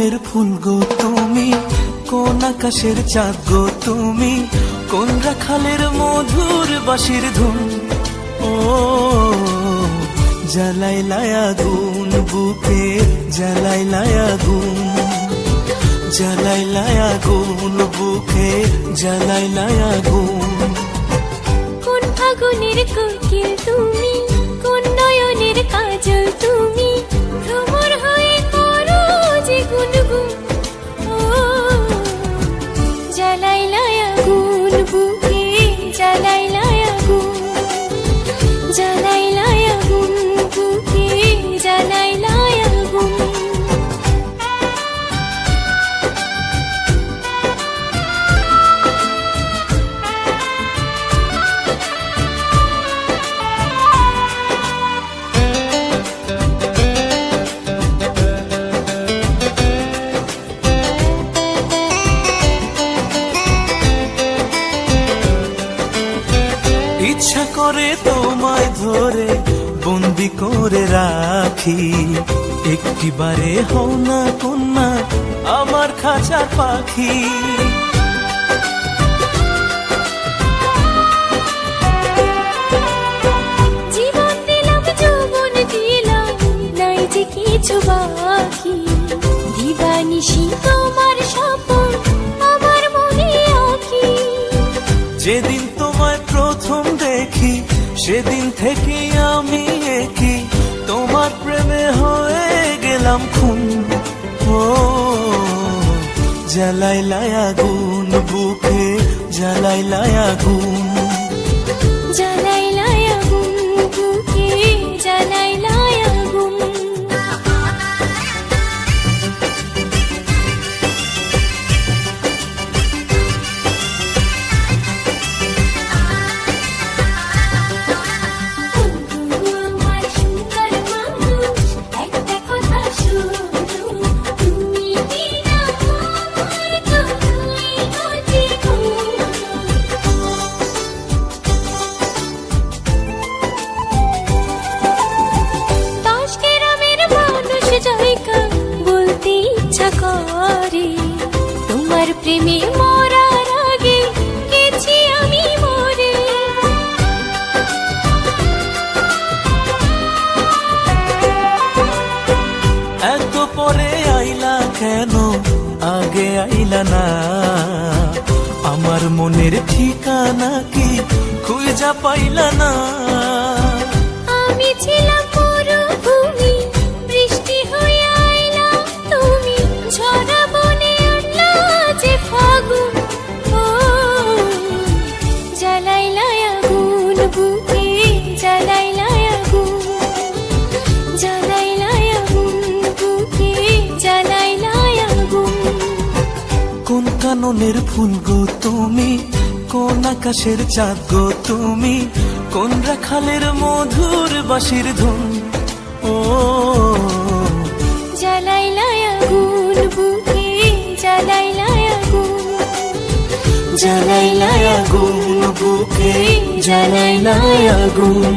বনের ফুল গো তুমি, কোন আকাশের চাঁদ গো তুমি, কোন রাখালের মধুর বাঁশির ধুন। ও জ্বালাইলাই আগুন বুকে, জ্বালাইলাই আগুন, জ্বালাইলাই আগুন বুকে, জ্বালাইলাই আগুন। কোন ফাগুনের কোকিল তুমি, কোন নয়নের কাজল তুমি, ভ্রমর হয়ে করো যে গুনগুন। ও জ্বালাইলাই আগুন বুকে, জ্বালাইলাই আগুন, জ্বালাইলাই আগুন বুকে, জ্বালাইলাই আগুন। ইচ্ছা করে তোমায় ধরে বন্দি করে রাখি, একটিবারে হও না কন্যা আমার খাঁচার পাখি। জীবন দিলাম যৌবন দিলাম, নাই যে কিছু বাকি, দিবানিশি তোমার স্বপন আমার মনে আঁকি। যেদিন তোমায় প্রথম দেখি সেদিন থেকে আমি একি, তোমার প্রেমে হয়ে গেলাম খুন। ও জ্বালাইলাই আগুন বুকে, জ্বালাইলাই আগুন, জ্বালাইলাই আগুন বুকে, জ্বালাইলাই আগুন। আমার সুন্দর মানুষ, একটা কথা শুধু, তুমি বিনা আমার কোথায় গতি ঘুম। দশ গ্রামের মানুষ জায়গা বলতে ইচ্ছা করে, তোমার প্রেমে মরার আগে গেছি আমি মরে। এত পরে আইলা কেন, আগে আইলা না? আমার মনের ঠিকানা কি খুঁজা পাইলা না? আমি ছিলাম মরুভূমি, বৃষ্টি হয়ে আইলা তুমি, ঝরা বনে আনলা যে ফাগুন। ও জ্বালাইলাই আগুন বুকে, জ্বালাইলাই আগুন, জ্বালাইলাই আগুন বুকে, জ্বালাইলাই আগুন। কোন কাননের ফুল গো তুমি, কোন আকাশের চাঁদ গো তুমি, কোন রাখালের মধুর বাঁশির ধুন। ও জ্বালাইলাই আগুন বুকে, জ্বালাইলাই আগুন, জ্বালাইলাই আগুন বুকে, জ্বালাইলাই আগুন।